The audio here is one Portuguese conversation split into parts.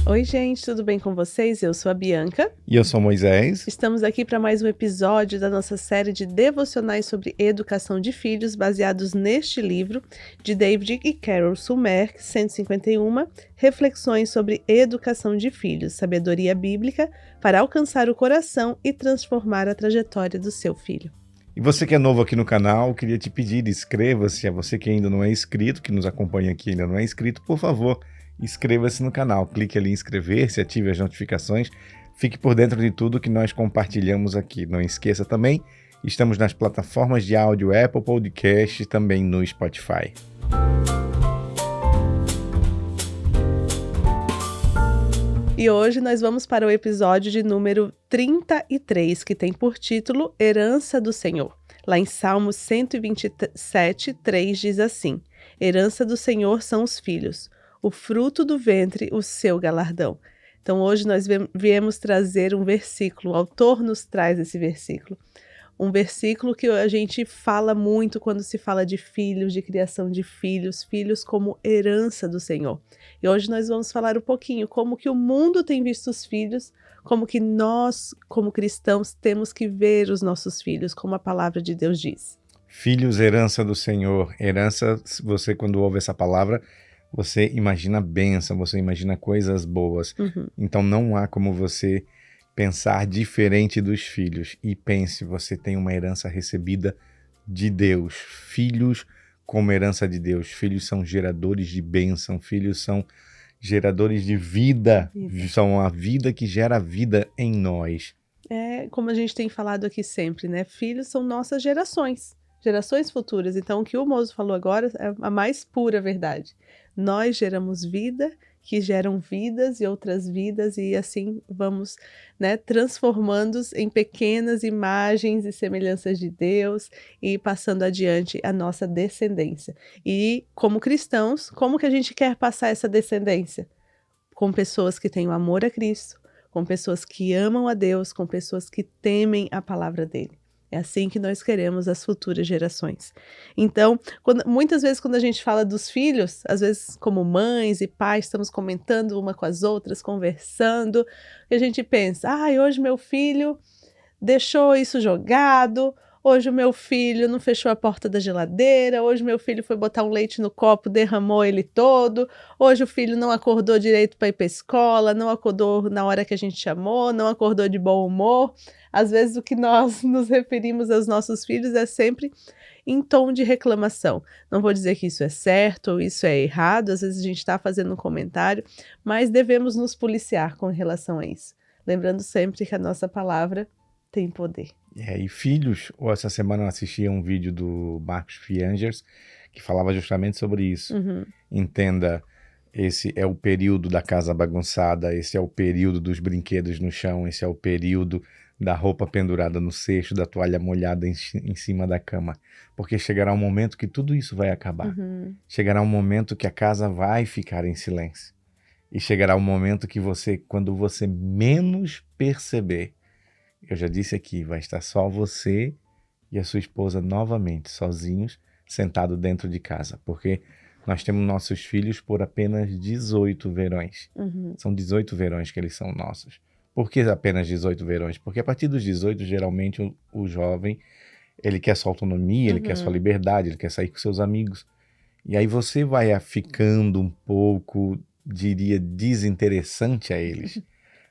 Oi, gente, tudo bem com vocês? Eu sou a Bianca. E eu sou Moisés. Estamos aqui para mais um episódio da nossa série de devocionais sobre educação de filhos, baseados neste livro de David e Carol Sumer, 151, Reflexões sobre Educação de Filhos, Sabedoria Bíblica para alcançar o coração e transformar a trajetória do seu filho. E você que é novo aqui no canal, queria te pedir, inscreva-se. A você que ainda não é inscrito, que nos acompanha aqui ainda não é inscrito, por favor, inscreva-se no canal. Clique ali em inscrever-se, ative as notificações. Fique por dentro de tudo que nós compartilhamos aqui. Não esqueça também, estamos nas plataformas de áudio Apple Podcast e também no Spotify. E hoje nós vamos para o episódio de número 33, que tem por título Herança do Senhor. Lá em Salmos 127, 3 diz assim: Herança do Senhor são os filhos, o fruto do ventre, o seu galardão. Então hoje nós viemos trazer um versículo, o autor nos traz esse versículo. Um versículo que a gente fala muito quando se fala de filhos, de criação de filhos, filhos como herança do Senhor. E hoje nós vamos falar um pouquinho como que o mundo tem visto os filhos, como que nós, como cristãos, temos que ver os nossos filhos, como a palavra de Deus diz. Filhos, herança do Senhor. Herança, você quando ouve essa palavra, você imagina bênção, você imagina coisas boas. Então não há como você pensar diferente dos filhos. E pense, você tem uma herança recebida de Deus. Filhos como herança de Deus. Filhos são geradores de bênção. Filhos são geradores de vida. São a vida que gera vida em nós. É como a gente tem falado aqui sempre, né? Filhos são nossas gerações futuras. Então o que o Mozo falou agora é a mais pura verdade. Nós geramos vida, que geram vidas e outras vidas, e assim vamos, né, transformando-os em pequenas imagens e semelhanças de Deus e passando adiante a nossa descendência. E como cristãos, como que a gente quer passar essa descendência? Com pessoas que têm o amor a Cristo, com pessoas que amam a Deus, com pessoas que temem a palavra dele. É assim que nós queremos as futuras gerações. Então, muitas vezes quando a gente fala dos filhos, às vezes como mães e pais, estamos comentando uma com as outras, conversando, e a gente pensa, hoje meu filho deixou isso jogado, hoje o meu filho não fechou a porta da geladeira, hoje meu filho foi botar um leite no copo, derramou ele todo, hoje o filho não acordou direito para ir para a escola, não acordou na hora que a gente chamou, não acordou de bom humor. Às vezes o que nós nos referimos aos nossos filhos é sempre em tom de reclamação. Não vou dizer que isso é certo ou isso é errado, às vezes a gente está fazendo um comentário, mas devemos nos policiar com relação a isso. Lembrando sempre que a nossa palavra tem poder. E filhos, essa semana eu assisti a um vídeo do Marcos Fiangers que falava justamente sobre isso. Entenda, esse é o período da casa bagunçada, esse é o período dos brinquedos no chão, esse é o período da roupa pendurada no cesto, da toalha molhada em cima da cama. Porque chegará um momento que tudo isso vai acabar. Chegará um momento que a casa vai ficar em silêncio. E chegará um momento que quando você menos perceber, eu já disse aqui, vai estar só você e a sua esposa novamente, sozinhos, sentados dentro de casa. Porque nós temos nossos filhos por apenas 18 verões. São 18 verões que eles são nossos. Por que apenas 18 verões? Porque a partir dos 18, geralmente, o jovem, ele quer sua autonomia, ele quer sua liberdade, ele quer sair com seus amigos. E aí você vai ficando um pouco, diria, desinteressante a eles.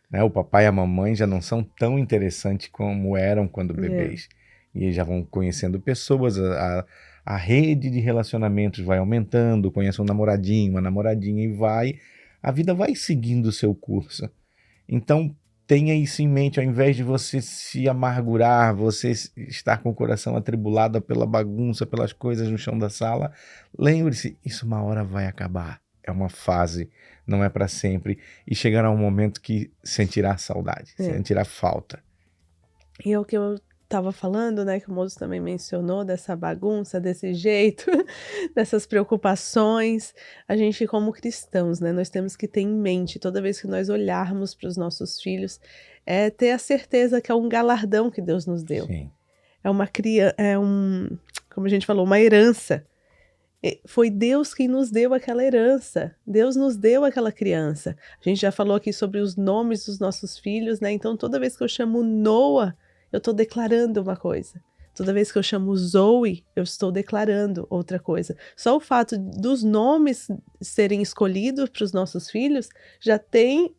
Né? O papai e a mamãe já não são tão interessantes como eram quando bebês. E eles já vão conhecendo pessoas, a rede de relacionamentos vai aumentando, conhece um namoradinho, uma namoradinha e a vida vai seguindo o seu curso. Então, tenha isso em mente, ao invés de você se amargurar, você estar com o coração atribulado pela bagunça, pelas coisas no chão da sala, lembre-se, isso uma hora vai acabar. É uma fase, não é para sempre. E chegará um momento que sentirá saudade, sentirá falta. E é o que eu estava falando, né, que o Moço também mencionou, dessa bagunça, desse jeito, dessas preocupações. A gente, como cristãos, né, nós temos que ter em mente, toda vez que nós olharmos para os nossos filhos, ter a certeza que é um galardão que Deus nos deu. Sim. Como a gente falou, uma herança. Foi Deus quem nos deu aquela herança. Deus nos deu aquela criança. A gente já falou aqui sobre os nomes dos nossos filhos, né? Então, toda vez que eu chamo Noah, eu estou declarando uma coisa. Toda vez que eu chamo Zoe, eu estou declarando outra coisa. Só o fato dos nomes serem escolhidos para os nossos filhos já tem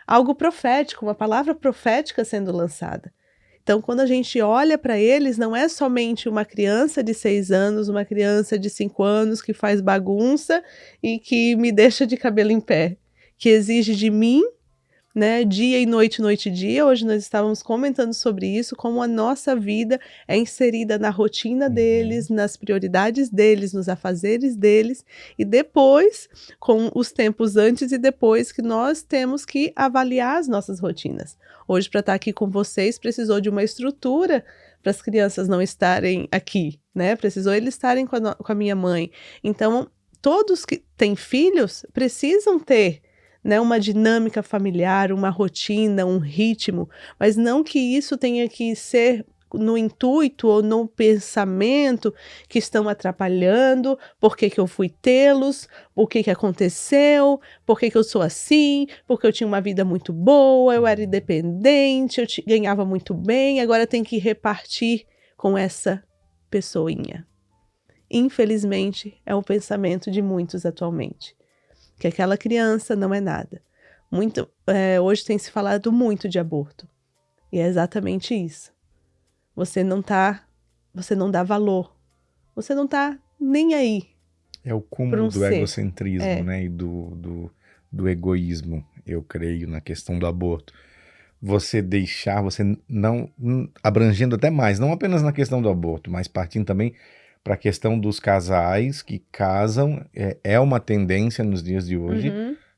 algo profético, uma palavra profética sendo lançada. Então, quando a gente olha para eles, não é somente uma criança de 6 anos, uma criança de 5 anos que faz bagunça e que me deixa de cabelo em pé, que exige de mim, né, dia e noite, noite e dia. Hoje nós estávamos comentando sobre isso, como a nossa vida é inserida na rotina deles, nas prioridades deles, nos afazeres deles, e depois, com os tempos antes e depois, que nós temos que avaliar as nossas rotinas. Hoje, para estar aqui com vocês, precisou de uma estrutura para as crianças não estarem aqui, né? Precisou eles estarem com a minha mãe. Então, todos que têm filhos precisam ter, né, uma dinâmica familiar, uma rotina, um ritmo, mas não que isso tenha que ser no intuito ou no pensamento que estão atrapalhando, por que eu fui tê-los, o que aconteceu, por que eu sou assim, porque eu tinha uma vida muito boa, eu era independente, eu ganhava muito bem, agora tem que repartir com essa pessoinha. Infelizmente, é o pensamento de muitos atualmente. Que aquela criança não é nada. Hoje tem se falado muito de aborto. E é exatamente isso. Você não dá valor. Você não tá nem aí. É o cúmulo do egocentrismo, né? E do egoísmo, eu creio, na questão do aborto. Você não, abrangendo até mais, não apenas na questão do aborto, mas partindo também para a questão dos casais que casam, é uma tendência nos dias de hoje,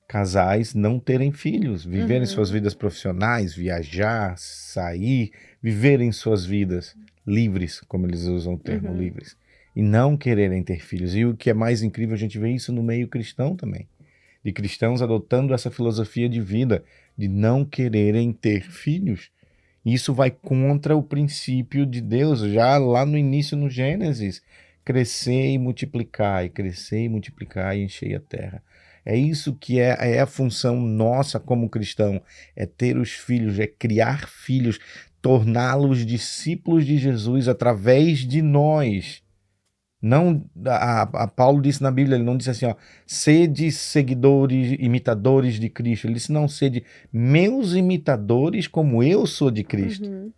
casais não terem filhos, viverem suas vidas profissionais, viajar, sair, viverem suas vidas livres, como eles usam o termo, livres, e não quererem ter filhos. E o que é mais incrível, a gente vê isso no meio cristão também, de cristãos adotando essa filosofia de vida, de não quererem ter filhos. Isso vai contra o princípio de Deus, já lá no início, no Gênesis. Crescer e multiplicar, e encher a terra. É isso que é a função nossa como cristão, é ter os filhos, é criar filhos, torná-los discípulos de Jesus através de nós. Não, a Paulo disse na Bíblia, ele não disse assim, ó, sede seguidores, imitadores de Cristo. Ele disse, não, sede meus imitadores como eu sou de Cristo.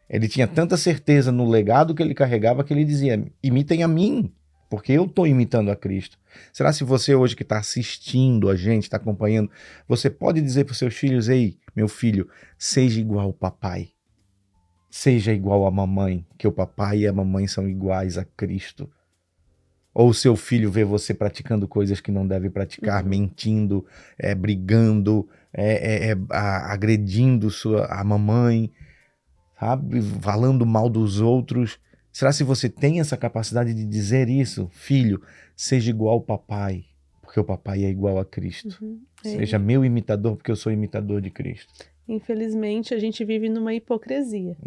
Ele tinha tanta certeza no legado que ele carregava que ele dizia, imitem a mim, porque eu estou imitando a Cristo. Será se você hoje que está assistindo a gente, está acompanhando, você pode dizer para os seus filhos, ei, meu filho, seja igual ao papai. Seja igual à mamãe, que o papai e a mamãe são iguais a Cristo. Ou o seu filho vê você praticando coisas que não deve praticar, mentindo, brigando, agredindo a mamãe, sabe? Falando mal dos outros. Será se você tem essa capacidade de dizer isso? Filho, seja igual ao papai, porque o papai é igual a Cristo. Seja meu imitador, porque eu sou imitador de Cristo. Infelizmente, a gente vive numa hipocrisia.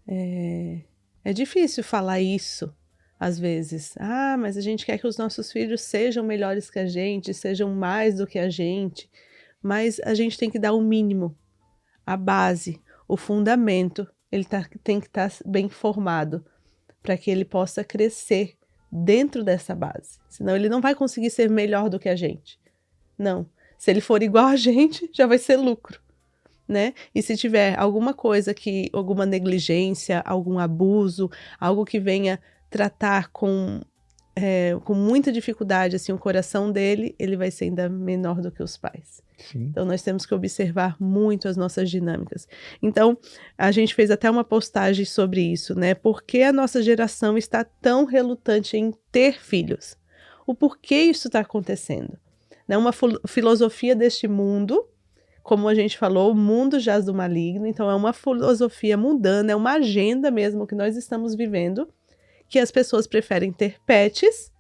É difícil falar isso. Às vezes, mas a gente quer que os nossos filhos sejam melhores que a gente, sejam mais do que a gente, mas a gente tem que dar o mínimo, a base, o fundamento, ele tem que estar bem formado para que ele possa crescer dentro dessa base, senão ele não vai conseguir ser melhor do que a gente, não, se ele for igual a gente, já vai ser lucro, né? E se tiver alguma coisa alguma negligência, algum abuso, algo que venha tratar com muita dificuldade assim, o coração dele, ele vai ser ainda menor do que os pais. Sim. Então nós temos que observar muito as nossas dinâmicas. Então a gente fez até uma postagem sobre isso, né? Por que a nossa geração está tão relutante em ter filhos? O porquê isso está acontecendo? Né? Uma filosofia deste mundo, como a gente falou, o mundo jaz do maligno, então é uma filosofia mundana, é uma agenda mesmo que nós estamos vivendo, que as pessoas preferem ter pets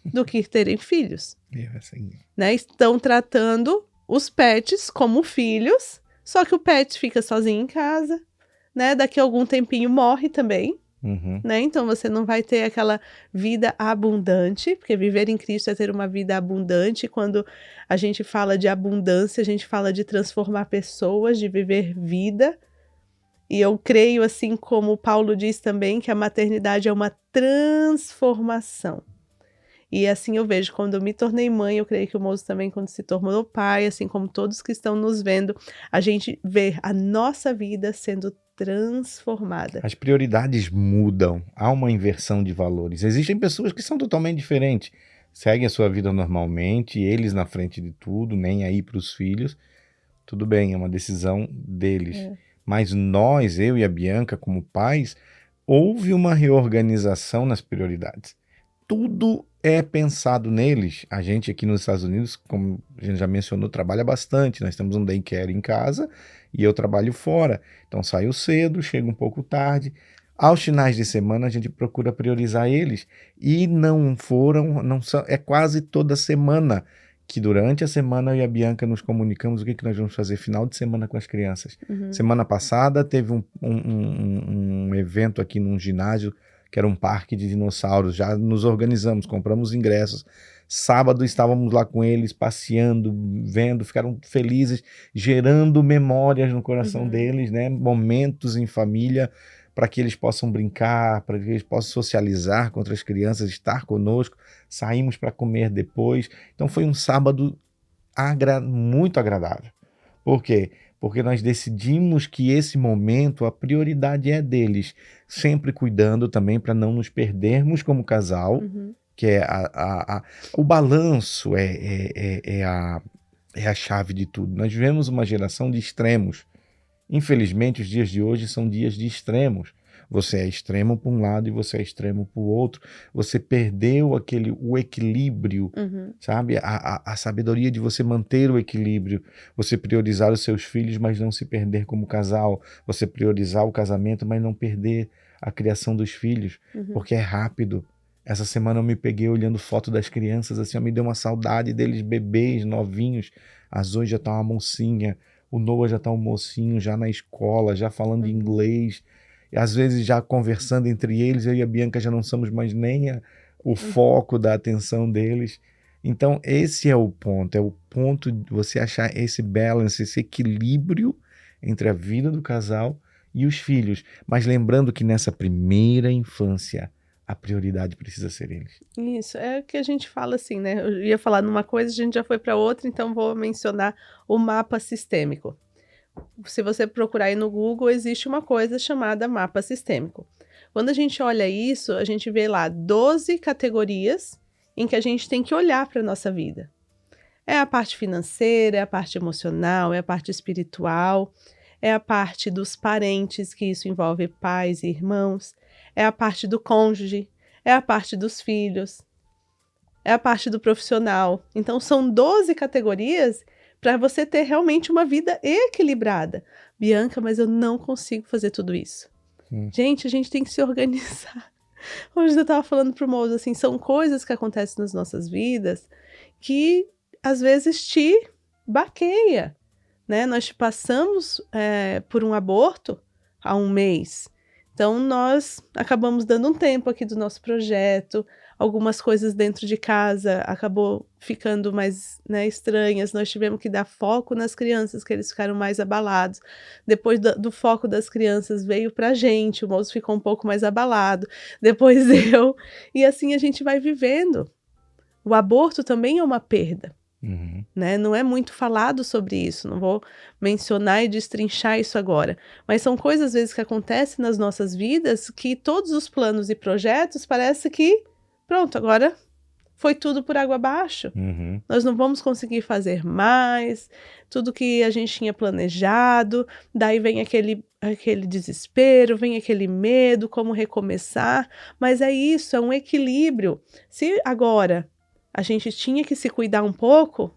do que terem filhos. Né? Estão tratando os pets como filhos, só que o pet fica sozinho em casa, né? Daqui a algum tempinho morre também, Né? Então você não vai ter aquela vida abundante, porque viver em Cristo é ter uma vida abundante. Quando a gente fala de abundância, a gente fala de transformar pessoas, de viver vida. E eu creio, assim como Paulo diz também, que a maternidade é uma transformação. E assim eu vejo, quando eu me tornei mãe, eu creio que o Moço também, quando se tornou pai, assim como todos que estão nos vendo, a gente vê a nossa vida sendo transformada. As prioridades mudam, há uma inversão de valores. Existem pessoas que são totalmente diferentes, seguem a sua vida normalmente, eles na frente de tudo, nem aí para os filhos. Tudo bem, é uma decisão deles. Mas nós, eu e a Bianca, como pais, houve uma reorganização nas prioridades. Tudo é pensado neles. A gente aqui nos Estados Unidos, como a gente já mencionou, trabalha bastante. Nós temos um daycare em casa e eu trabalho fora. Então saio cedo, chego um pouco tarde. Aos finais de semana a gente procura priorizar eles. E é quase toda semana que durante a semana eu e a Bianca nos comunicamos o que nós vamos fazer final de semana com as crianças. Semana passada teve um evento aqui num ginásio que era um parque de dinossauros. Já nos organizamos, compramos ingressos. Sábado estávamos lá com eles, passeando, vendo, ficaram felizes, gerando memórias no coração deles, né? Momentos em família, para que eles possam brincar, para que eles possam socializar com outras crianças, estar conosco. Saímos para comer depois. Então foi um sábado muito agradável. Por quê? Porque nós decidimos que esse momento, a prioridade é deles, sempre cuidando também para não nos perdermos como casal, que é o balanço é a chave de tudo. Nós vivemos uma geração de extremos. Infelizmente, os dias de hoje são dias de extremos. Você é extremo para um lado e você é extremo para o outro. Você perdeu o equilíbrio, sabe? A sabedoria de você manter o equilíbrio. Você priorizar os seus filhos, mas não se perder como casal. Você priorizar o casamento, mas não perder a criação dos filhos, porque é rápido. Essa semana eu me peguei olhando foto das crianças, assim, me deu uma saudade deles, bebês, novinhos. A Zoe já tá uma mocinha, o Noah já tá um mocinho, já na escola, já falando inglês. E às vezes já conversando entre eles, eu e a Bianca já não somos mais nem o foco da atenção deles. Então esse é o ponto de você achar esse balance, esse equilíbrio entre a vida do casal e os filhos. Mas lembrando que nessa primeira infância, a prioridade precisa ser eles. Isso, é o que a gente fala assim, né? Eu ia falar numa coisa, a gente já foi para outra, então vou mencionar o mapa sistêmico. Se você procurar aí no Google, existe uma coisa chamada mapa sistêmico. Quando a gente olha isso, a gente vê lá 12 categorias em que a gente tem que olhar para a nossa vida. É a parte financeira, é a parte emocional, é a parte espiritual, é a parte dos parentes, que isso envolve pais e irmãos, é a parte do cônjuge, é a parte dos filhos, é a parte do profissional. Então são 12 categorias para você ter realmente uma vida equilibrada. Bianca, mas eu não consigo fazer tudo isso. Gente, a gente tem que se organizar. Hoje eu estava falando para o Moço, assim, são coisas que acontecem nas nossas vidas que às vezes te baqueia, né? Nós passamos por um aborto há um mês. Então, nós acabamos dando um tempo aqui do nosso projeto, algumas coisas dentro de casa acabou ficando mais, né, estranhas, nós tivemos que dar foco nas crianças, que eles ficaram mais abalados. Depois do foco das crianças veio pra gente, o Moço ficou um pouco mais abalado, depois eu, e assim a gente vai vivendo. O aborto também é uma perda. Né? Não é muito falado sobre isso, não vou mencionar e destrinchar isso agora, mas são coisas às vezes que acontecem nas nossas vidas que todos os planos e projetos parece que pronto, agora foi tudo por água abaixo. Nós não vamos conseguir fazer mais, tudo que a gente tinha planejado, daí vem aquele desespero, vem aquele medo, como recomeçar, mas é isso, é um equilíbrio. Se agora a gente tinha que se cuidar um pouco,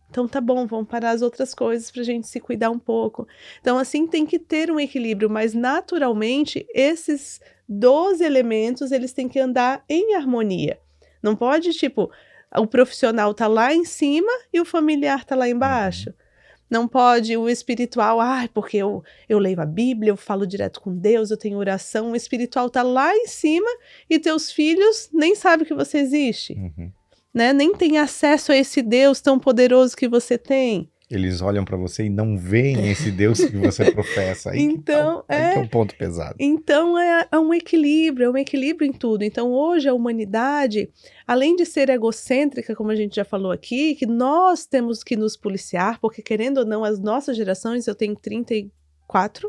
então tá bom, vamos parar as outras coisas pra gente se cuidar um pouco. Então assim tem que ter um equilíbrio, mas naturalmente esses 12 elementos eles têm que andar em harmonia. Não pode, tipo, o profissional tá lá em cima e o familiar tá lá embaixo. Não pode o espiritual, porque eu leio a Bíblia, eu falo direto com Deus, eu tenho oração, o espiritual tá lá em cima e teus filhos nem sabem que você existe, né? Nem tem acesso a esse Deus tão poderoso que você tem. Eles olham para você e não veem esse Deus que você professa. Aí Então, que é o ponto pesado. Então é um equilíbrio em tudo. Então hoje a humanidade, além de ser egocêntrica, como a gente já falou aqui, que nós temos que nos policiar, porque querendo ou não, as nossas gerações, eu tenho 34,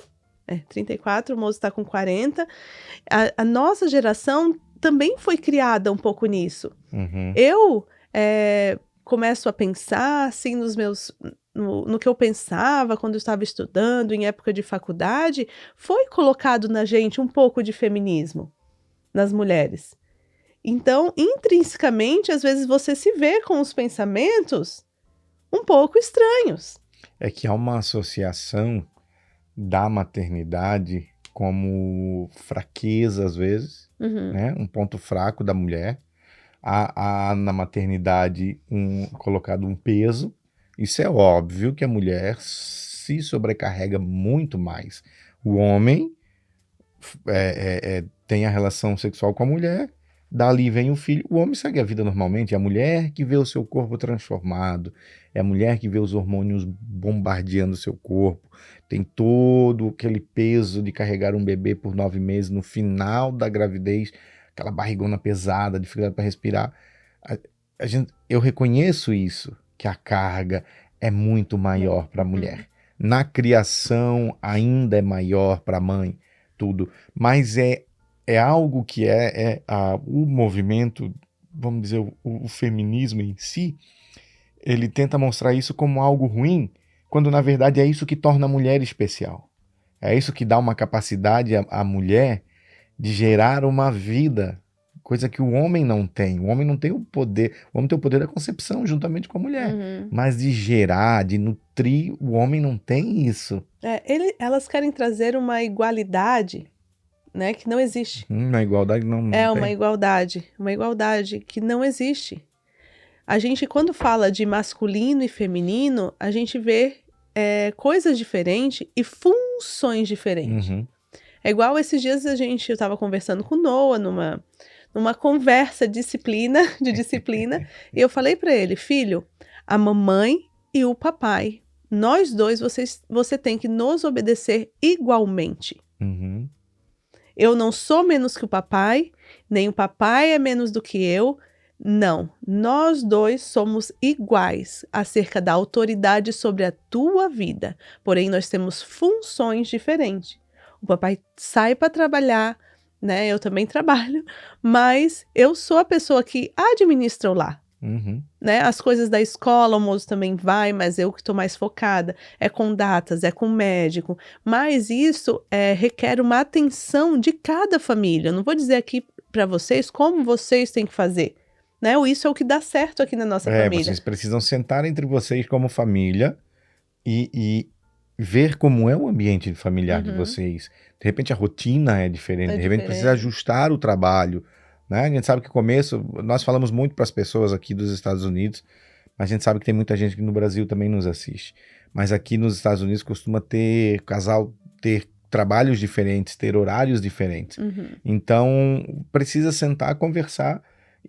o moço está com 40, a nossa geração também foi criada um pouco nisso. Eu começo a pensar assim no que eu pensava quando eu estava estudando, em época de faculdade, foi colocado na gente um pouco de feminismo, nas mulheres. Então, intrinsecamente, às vezes você se vê com os pensamentos um pouco estranhos. É que há uma associação da maternidade como fraqueza, às vezes, né? Um ponto fraco da mulher. Há na maternidade colocado um peso. Isso é óbvio que a mulher se sobrecarrega muito mais. O homem tem a relação sexual com a mulher, dali vem o filho, o homem segue a vida normalmente, é a mulher que vê o seu corpo transformado, é a mulher que vê os hormônios bombardeando o seu corpo, tem todo aquele peso de carregar um bebê por 9 meses, no final da gravidez, aquela barrigona pesada, dificuldade para respirar. Eu reconheço isso, que a carga é muito maior para a mulher. Na criação ainda é maior para a mãe, tudo. Mas é algo que o movimento, vamos dizer, o feminismo em si, ele tenta mostrar isso como algo ruim, quando na verdade é isso que torna a mulher especial. É isso que dá uma capacidade à mulher de gerar uma vida, coisa que o homem não tem. O homem não tem o poder. O homem tem o poder da concepção juntamente com a mulher. Mas de gerar, de nutrir, o homem não tem isso. Elas querem trazer uma igualdade, né, que não existe. Uma igualdade não É tem. Uma igualdade que não existe. A gente, quando fala de masculino e feminino, a gente vê coisas diferentes e funções diferentes. É igual esses dias eu estava conversando com o Noah numa conversa de disciplina, e eu falei para ele, filho, a mamãe e o papai, nós dois, você tem que nos obedecer igualmente. Eu não sou menos que o papai, nem o papai é menos do que eu. Não, nós dois somos iguais acerca da autoridade sobre a tua vida. Porém, nós temos funções diferentes. O papai sai para trabalhar, né? Eu também trabalho, mas eu sou a pessoa que administra o lar. Né? As coisas da escola, o moço também vai, mas eu que estou mais focada. É com datas, é com médico. Mas isso requer uma atenção de cada família. Eu não vou dizer aqui para vocês como vocês têm que fazer. Né? Isso é o que dá certo aqui na nossa família. Vocês precisam sentar entre vocês como família e ver como é o ambiente familiar de vocês. De repente a rotina é diferente, de repente precisa ajustar o trabalho. Né? A gente sabe que no começo, nós falamos muito para as pessoas aqui dos Estados Unidos, mas a gente sabe que tem muita gente que no Brasil também nos assiste. Mas aqui nos Estados Unidos costuma casal ter trabalhos diferentes, ter horários diferentes. Então precisa sentar, conversar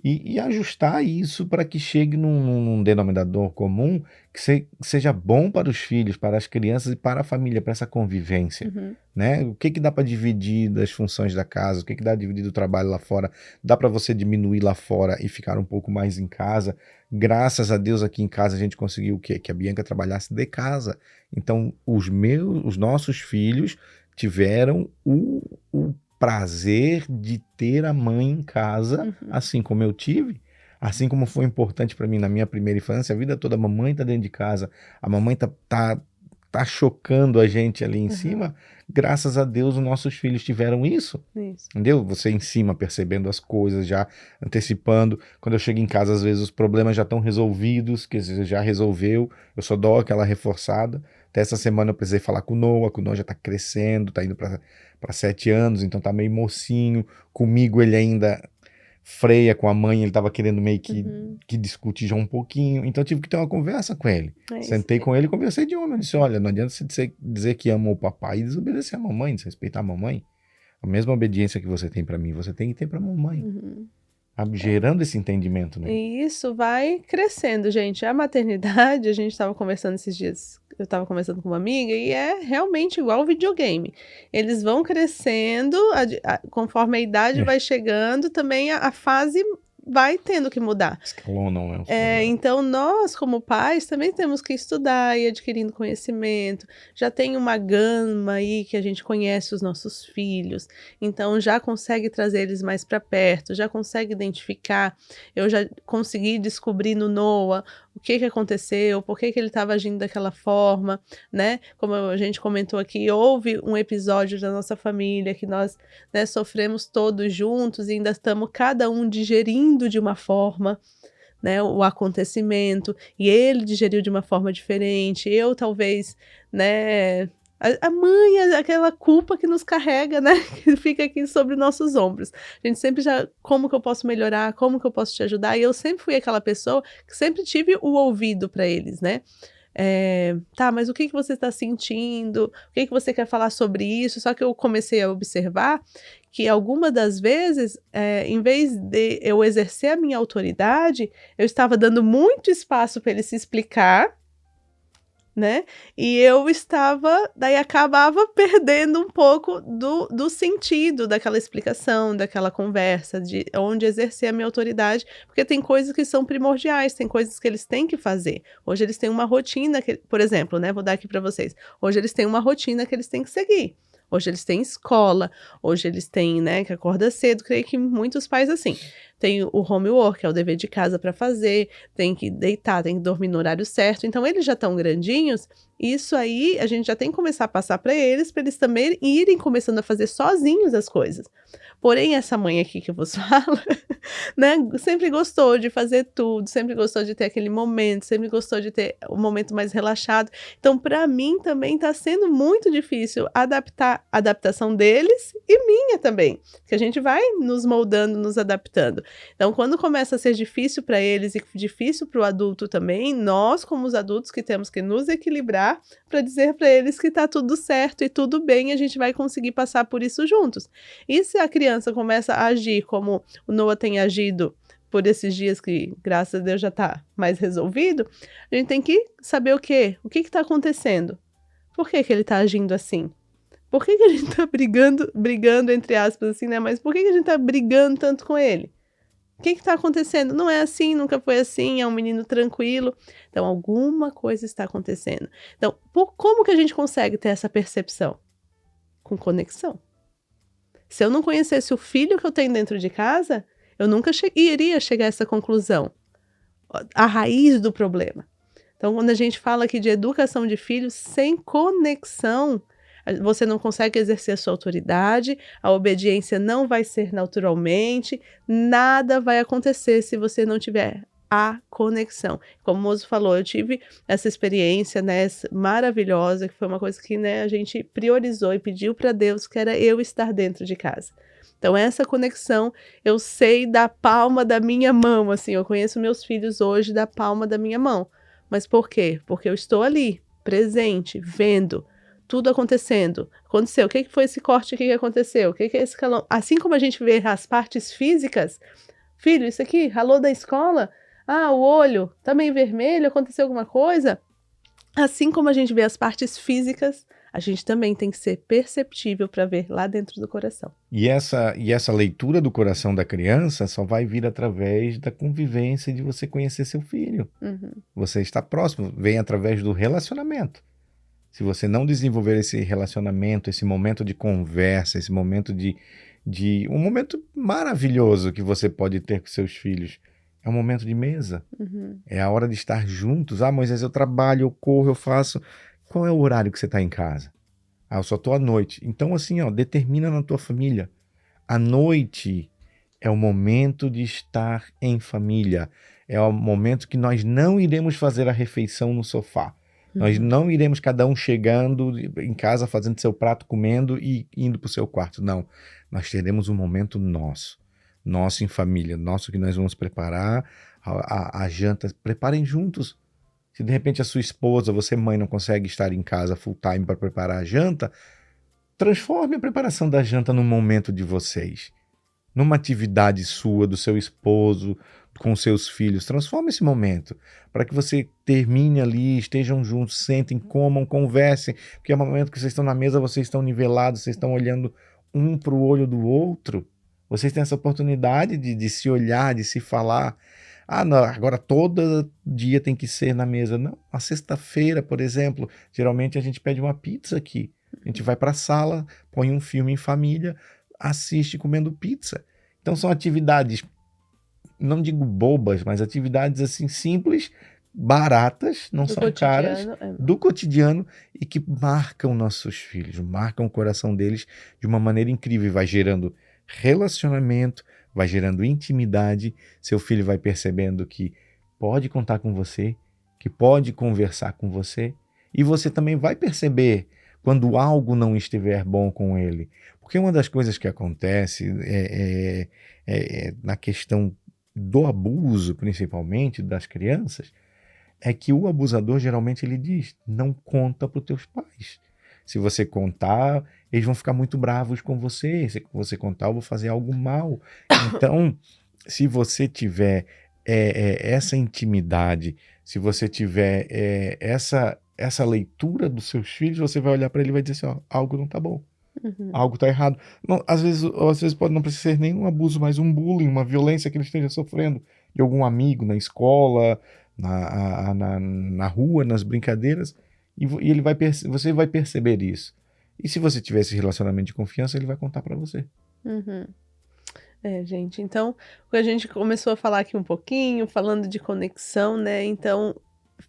e ajustar isso para que chegue num denominador comum que seja bom para os filhos, para as crianças e para a família, para essa convivência. Né? O que dá para dividir das funções da casa, o que dá para dividir do trabalho lá fora, dá para você diminuir lá fora e ficar um pouco mais em casa. Graças a Deus aqui em casa a gente conseguiu o quê? Que a Bianca trabalhasse de casa. Então os nossos filhos tiveram o prazer de ter a mãe em casa, assim como eu tive, assim como foi importante para mim na minha primeira infância, a vida toda a mamãe tá dentro de casa, a mamãe tá chocando a gente ali em cima, graças a Deus os nossos filhos tiveram isso. Entendeu? Você em cima percebendo as coisas, já antecipando, quando eu chego em casa às vezes os problemas já estão resolvidos, que você já resolveu, eu só dou aquela reforçada. Até essa semana eu precisei falar com o Noah já tá crescendo, tá indo para 7 anos, então tá meio mocinho. Comigo ele ainda freia com a mãe, ele estava querendo meio que discutir já um pouquinho, então eu tive que ter uma conversa com ele. Sentei com ele e conversei de homem. Eu disse, olha, não adianta você dizer que ama o papai e desobedecer a mamãe, desrespeitar a mamãe. A mesma obediência que você tem para mim, você tem que ter para a mamãe. Gerando esse entendimento, né? E isso vai crescendo, gente. A maternidade, a gente estava conversando esses dias, eu estava conversando com uma amiga, e é realmente igual ao videogame. Eles vão crescendo, conforme a idade vai chegando, também a fase vai tendo que mudar. Escalonam, né? Então, nós, como pais, também temos que estudar e adquirindo conhecimento. Já tem uma gama aí que a gente conhece os nossos filhos, então já consegue trazer eles mais para perto, já consegue identificar. Eu já consegui descobrir no Noah o que aconteceu, por que ele estava agindo daquela forma, né? Como a gente comentou aqui, houve um episódio da nossa família que nós, né, sofremos todos juntos e ainda estamos cada um digerindo de uma forma, né, o acontecimento, e ele digeriu de uma forma diferente, eu talvez, né, a mãe é aquela culpa que nos carrega, né, que fica aqui sobre nossos ombros. A gente sempre já, como que eu posso melhorar, como que eu posso te ajudar, e eu sempre fui aquela pessoa que sempre tive o ouvido para eles, né. Tá, mas o que você está sentindo? O que você quer falar sobre isso? Só que eu comecei a observar que algumas das vezes, em vez de eu exercer a minha autoridade, eu estava dando muito espaço para ele se explicar, né? E eu daí acabava perdendo um pouco do sentido daquela explicação, daquela conversa, de onde exercer a minha autoridade, porque tem coisas que são primordiais, tem coisas que eles têm que fazer. Hoje eles têm uma rotina, por exemplo, né? Vou dar aqui para vocês. Hoje eles têm uma rotina que eles têm que seguir. Hoje eles têm escola, hoje eles têm, né, que acorda cedo, creio que muitos pais assim. Tem o homework, que é o dever de casa para fazer, tem que deitar, tem que dormir no horário certo. Então, eles já estão grandinhos, isso aí a gente já tem que começar a passar para eles também irem começando a fazer sozinhos as coisas. Porém, essa mãe aqui que eu vos falo, né, sempre gostou de fazer tudo, sempre gostou de ter aquele momento, sempre gostou de ter um momento mais relaxado. Então, para mim também está sendo muito difícil adaptar a adaptação deles e minha também, que a gente vai nos moldando, nos adaptando. Então, quando começa a ser difícil para eles e difícil para o adulto também, nós, como os adultos, que temos que nos equilibrar para dizer para eles que está tudo certo e tudo bem, a gente vai conseguir passar por isso juntos. E se a criança começa a agir como o Noah tem agido por esses dias que, graças a Deus, já está mais resolvido, a gente tem que saber o quê? O que está acontecendo? Por que ele está agindo assim? Por que a gente está brigando entre aspas assim, né? Mas por que a gente está brigando tanto com ele? O que está acontecendo? Não é assim, nunca foi assim, é um menino tranquilo. Então, alguma coisa está acontecendo. Então, como que a gente consegue ter essa percepção? Com conexão. Se eu não conhecesse o filho que eu tenho dentro de casa, eu nunca iria chegar a essa conclusão. A raiz do problema. Então, quando a gente fala aqui de educação de filhos, sem conexão, você não consegue exercer a sua autoridade, a obediência não vai ser naturalmente, nada vai acontecer se você não tiver a conexão. Como o Mozo falou, eu tive essa experiência, né, maravilhosa, que foi uma coisa que, né, a gente priorizou e pediu para Deus, que era eu estar dentro de casa. Então, essa conexão, eu sei da palma da minha mão, assim, eu conheço meus filhos hoje da palma da minha mão. Mas por quê? Porque eu estou ali, presente, vendo, tudo acontecendo. Aconteceu, o que foi esse corte aqui que aconteceu? O que é esse calão? Assim como a gente vê as partes físicas, filho, isso aqui, ralou da escola? Ah, o olho tá meio vermelho, aconteceu alguma coisa? Assim como a gente vê as partes físicas, a gente também tem que ser perceptível para ver lá dentro do coração. E essa leitura do coração da criança só vai vir através da convivência de você conhecer seu filho. Você está próximo, vem através do relacionamento. Se você não desenvolver esse relacionamento, esse momento de conversa, esse momento de um momento maravilhoso que você pode ter com seus filhos, é um momento de mesa. É a hora de estar juntos. Ah, Moisés, eu trabalho, eu corro, eu faço. Qual é o horário que você está em casa? Ah, eu só estou à noite. Então, assim, ó, determina na tua família. A noite é o momento de estar em família. É o momento que nós não iremos fazer a refeição no sofá. Nós não iremos cada um chegando em casa, fazendo seu prato, comendo e indo para o seu quarto. Não. Nós teremos um momento nosso. nosso em família, nosso que nós vamos preparar a janta, preparem juntos. Se de repente a sua esposa, você mãe, não consegue estar em casa full time para preparar a janta, transforme a preparação da janta num momento de vocês, numa atividade sua, do seu esposo, com seus filhos. Transforme esse momento para que você termine ali, estejam juntos, sentem, comam, conversem, porque é o momento que vocês estão na mesa, vocês estão nivelados, vocês estão olhando um para o olho do outro. Vocês têm essa oportunidade de se olhar, de se falar. Ah, não, agora todo dia tem que ser na mesa. Não, a sexta-feira, por exemplo, geralmente a gente pede uma pizza aqui. A gente vai para a sala, põe um filme em família, assiste comendo pizza. Então são atividades, não digo bobas, mas atividades assim simples, baratas, não são caras, do cotidiano e que marcam nossos filhos, marcam o coração deles de uma maneira incrível e vai gerando relacionamento, vai gerando intimidade, seu filho vai percebendo que pode contar com você, que pode conversar com você, e você também vai perceber quando algo não estiver bom com ele. Porque uma das coisas que acontece na questão do abuso, principalmente das crianças, é que o abusador geralmente ele diz, não conta para os teus pais. Se você contar, eles vão ficar muito bravos com você. Se você contar, eu vou fazer algo mal. Então, se você tiver essa intimidade, se você tiver essa leitura dos seus filhos, você vai olhar para ele e vai dizer assim, ó, algo não tá bom. Algo tá errado. Não, às vezes pode não precisar ser nenhum abuso, mas um bullying, uma violência que ele esteja sofrendo de algum amigo na escola, na rua, nas brincadeiras. E você vai perceber isso. E se você tiver esse relacionamento de confiança, ele vai contar para você. Gente, então, a gente começou a falar aqui um pouquinho, falando de conexão, né? Então,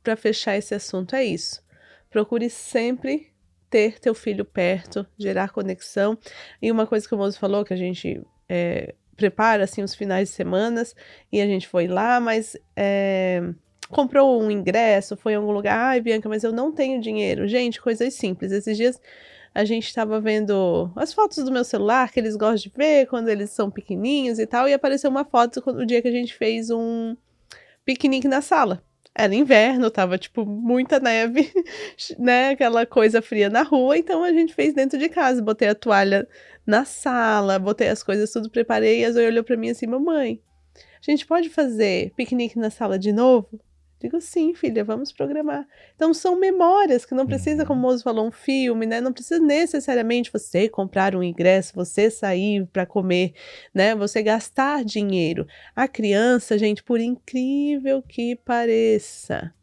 para fechar esse assunto, é isso. Procure sempre ter teu filho perto, gerar conexão. E uma coisa que o moço falou, que a gente prepara, assim, os finais de semana, e a gente foi lá, mas comprou um ingresso, foi em algum lugar, ai, Bianca, mas eu não tenho dinheiro. Gente, coisas simples. Esses dias a gente estava vendo as fotos do meu celular, que eles gostam de ver quando eles são pequenininhos e tal, e apareceu uma foto no dia que a gente fez um piquenique na sala. Era inverno, tava, tipo, muita neve, né, aquela coisa fria na rua, então a gente fez dentro de casa, botei a toalha na sala, botei as coisas tudo, preparei, e a Zoe olhou pra mim assim, mamãe, a gente pode fazer piquenique na sala de novo? Digo, sim, filha, vamos programar. Então, são memórias que não precisa, como o moço falou, um filme, né? Não precisa necessariamente você comprar um ingresso, você sair para comer, né? Você gastar dinheiro. A criança, gente, por incrível que pareça,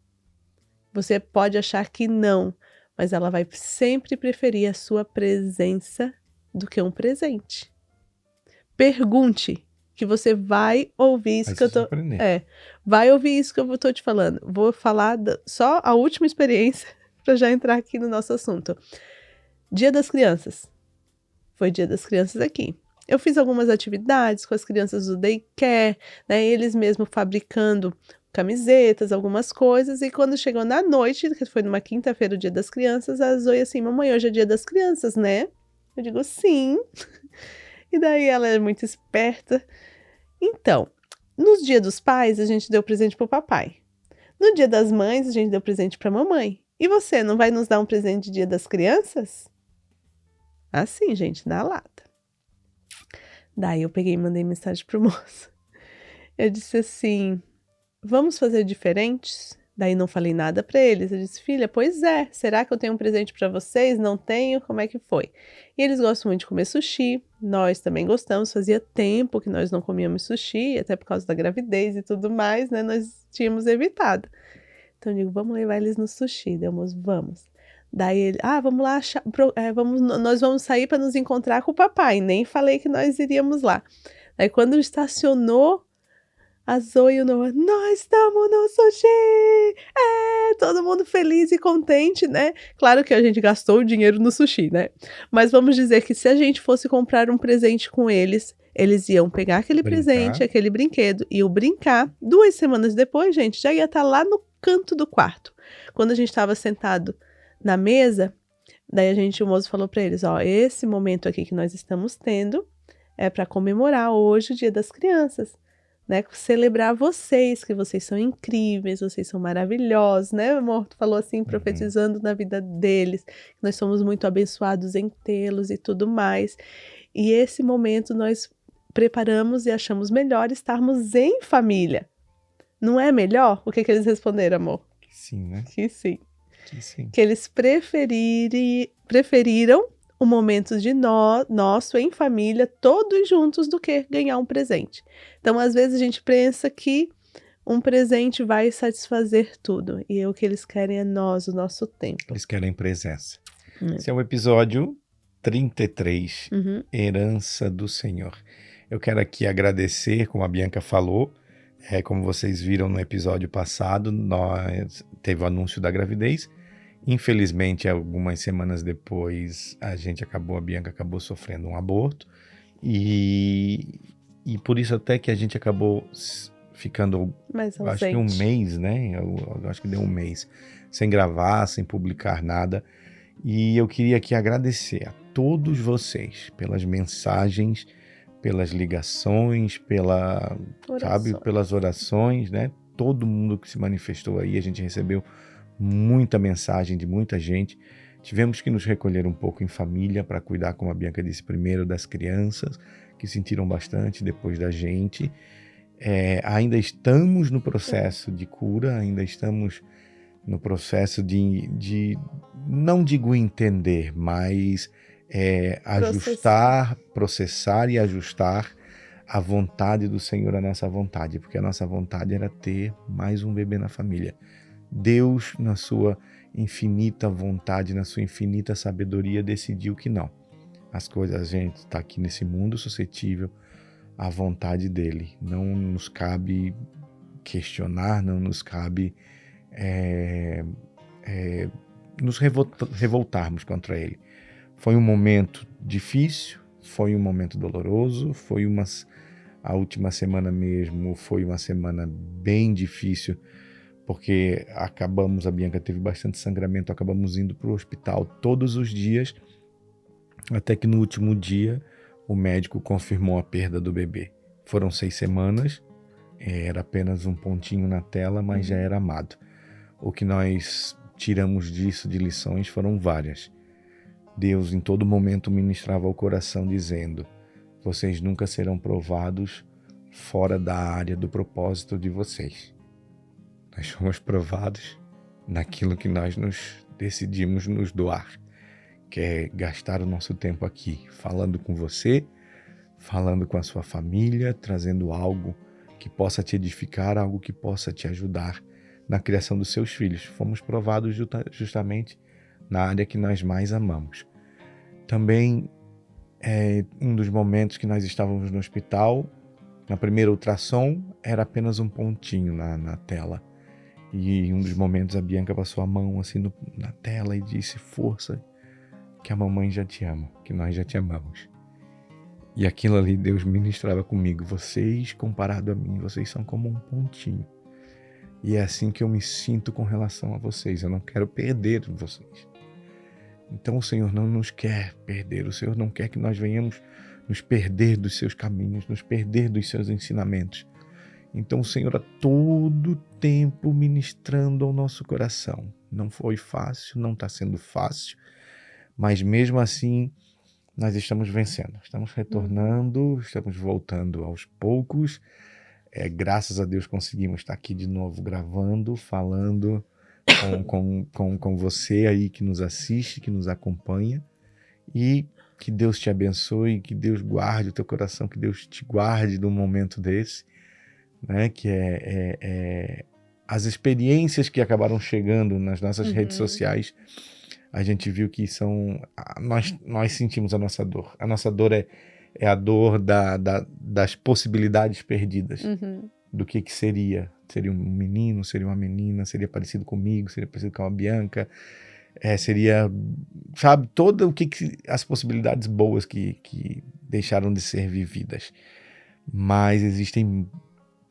você pode achar que não, mas ela vai sempre preferir a sua presença do que um presente. Pergunte. Que você vai ouvir isso que eu tô... vai ouvir isso que eu tô te falando. Vou falar só a última experiência para já entrar aqui no nosso assunto. Dia das Crianças. Foi Dia das Crianças aqui. Eu fiz algumas atividades com as crianças do daycare, né? Eles mesmos fabricando camisetas, algumas coisas. E quando chegou na noite, que foi numa quinta-feira, o Dia das Crianças, a Zoe assim, mamãe, hoje é Dia das Crianças, né? Eu digo, sim. E daí ela é muito esperta. Então, nos Dia dos Pais, a gente deu presente pro papai. No Dia das Mães, a gente deu presente pra mamãe. E você, não vai nos dar um presente de Dia das Crianças? Assim, gente, na lata. Daí eu peguei e mandei mensagem pro moço. Eu disse assim, vamos fazer diferentes? Daí não falei nada pra eles. Eu disse, filha, pois é, será que eu tenho um presente pra vocês? Não tenho? Como é que foi? E eles gostam muito de comer sushi, nós também gostamos, fazia tempo que nós não comíamos sushi, até por causa da gravidez e tudo mais, né, nós tínhamos evitado. Então eu digo, vamos levar eles no sushi, Delmos, vamos. Daí ele, vamos lá, nós vamos sair para nos encontrar com o papai, nem falei que nós iríamos lá. Daí quando estacionou, a Zoe e o Noah, nós estamos no sushi! Todo mundo feliz e contente, né? Claro que a gente gastou o dinheiro no sushi, né? Mas vamos dizer que se a gente fosse comprar um presente com eles, eles iam pegar aquele presente, aquele brinquedo, iam brincar. 2 semanas depois, gente, já ia estar lá no canto do quarto. Quando a gente estava sentado na mesa, daí o moço falou para eles, ó, esse momento aqui que nós estamos tendo é para comemorar hoje o Dia das Crianças, né? Celebrar vocês, que vocês são incríveis, vocês são maravilhosos, né, amor? Tu falou assim, profetizando na vida deles, que nós somos muito abençoados em tê-los e tudo mais. E esse momento nós preparamos e achamos melhor estarmos em família. Não é melhor? O que eles responderam, amor? Que sim, né? Que sim. Que sim. Que eles preferiram o momento de nosso em família, todos juntos, do que ganhar um presente. Então, às vezes, a gente pensa que um presente vai satisfazer tudo. E o que eles querem é nós, o nosso tempo. Eles querem presença. Esse é o episódio 33, Herança do Senhor. Eu quero aqui agradecer, como a Bianca falou, como vocês viram no episódio passado, teve o anúncio da gravidez. Infelizmente, algumas semanas depois, a Bianca acabou sofrendo um aborto. E por isso até que a gente acabou ficando, acho que um mês, né? Eu acho que deu um mês, sem gravar, sem publicar nada. E eu queria aqui agradecer a todos vocês pelas mensagens, pelas ligações, pelas orações, né? Todo mundo que se manifestou aí, a gente recebeu muita mensagem de muita gente. Tivemos que nos recolher um pouco em família para cuidar, como a Bianca disse, primeiro das crianças, que sentiram bastante, depois da gente. Ainda estamos no processo de cura, ainda estamos no processo de não digo entender, mas ajustar, processar e ajustar a vontade do Senhor à nossa vontade, porque a nossa vontade era ter mais um bebê na família. Deus, na sua infinita vontade, na sua infinita sabedoria, decidiu que não. As coisas, a gente está aqui nesse mundo suscetível à vontade dele. Não nos cabe questionar, não nos cabe nos revoltarmos contra ele. Foi um momento difícil, foi um momento doloroso, a última semana mesmo foi uma semana bem difícil, porque a Bianca teve bastante sangramento, acabamos indo para o hospital todos os dias, até que no último dia o médico confirmou a perda do bebê. Foram 6 semanas, era apenas um pontinho na tela, mas já era amado. O que nós tiramos disso de lições foram várias. Deus em todo momento ministrava ao coração dizendo: vocês nunca serão provados fora da área do propósito de vocês. Nós somos provados naquilo que nós decidimos nos doar, que é gastar o nosso tempo aqui, falando com você, falando com a sua família, trazendo algo que possa te edificar, algo que possa te ajudar na criação dos seus filhos. Fomos provados justamente na área que nós mais amamos. Também, um dos momentos que nós estávamos no hospital, na primeira ultrassom, era apenas um pontinho na tela. E em um dos momentos a Bianca passou a mão assim na tela e disse: força, que a mamãe já te ama, que nós já te amamos. E aquilo ali Deus ministrava comigo: vocês, comparado a mim, vocês são como um pontinho. E é assim que eu me sinto com relação a vocês. Eu não quero perder vocês. Então o Senhor não nos quer perder. O Senhor não quer que nós venhamos nos perder dos seus caminhos, nos perder dos seus ensinamentos. Então o Senhor a todo tempo ministrando ao nosso coração. Não foi fácil, não está sendo fácil, mas mesmo assim nós estamos vencendo. Estamos retornando, estamos voltando aos poucos. Graças a Deus conseguimos estar aqui de novo gravando, falando com você aí que nos assiste, que nos acompanha. E que Deus te abençoe, que Deus guarde o teu coração, que Deus te guarde num momento desse, né? Que as experiências que acabaram chegando nas nossas redes sociais, a gente viu que nós sentimos a nossa dor. A nossa dor é a dor das possibilidades perdidas. Do que seria. Seria um menino, seria uma menina, seria parecido comigo, seria parecido com a Bianca. Seria, sabe, as possibilidades boas que deixaram de ser vividas. Mas existem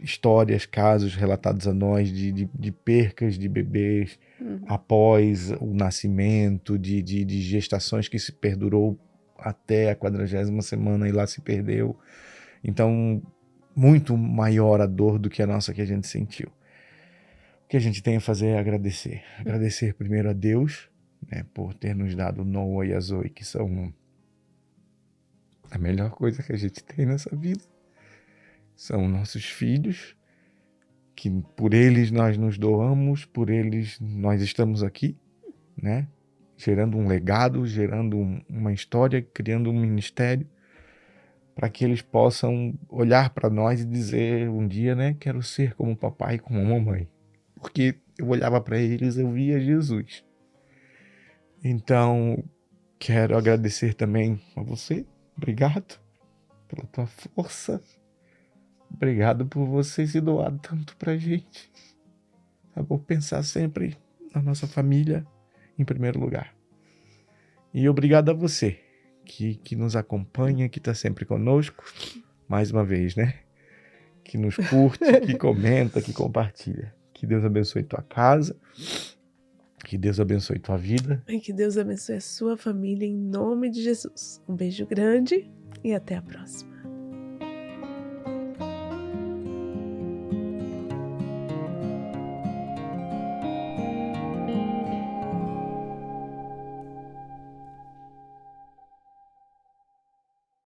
histórias, casos relatados a nós de percas de bebês após o nascimento, de gestações que se perdurou até a 40ª semana e lá se perdeu. Então, muito maior a dor do que a nossa que a gente sentiu. O que a gente tem a fazer é agradecer. Agradecer primeiro a Deus, né, por ter nos dado Noah e a Zoe, que são a melhor coisa que a gente tem nessa vida. São nossos filhos, que por eles nós nos doamos, por eles nós estamos aqui, né? Gerando um legado, gerando uma história, criando um ministério, para que eles possam olhar para nós e dizer um dia, né? Quero ser como o papai e como a mamãe. Porque eu olhava para eles, eu via Jesus. Então, quero agradecer também a você. Obrigado pela tua força. Obrigado por você se doar tanto pra gente. Tá bom? Pensar sempre na nossa família em primeiro lugar. E obrigado a você que nos acompanha, que tá sempre conosco. Mais uma vez, né? Que nos curte, que comenta, que compartilha. Que Deus abençoe tua casa. Que Deus abençoe tua vida. E que Deus abençoe a sua família em nome de Jesus. Um beijo grande e até a próxima.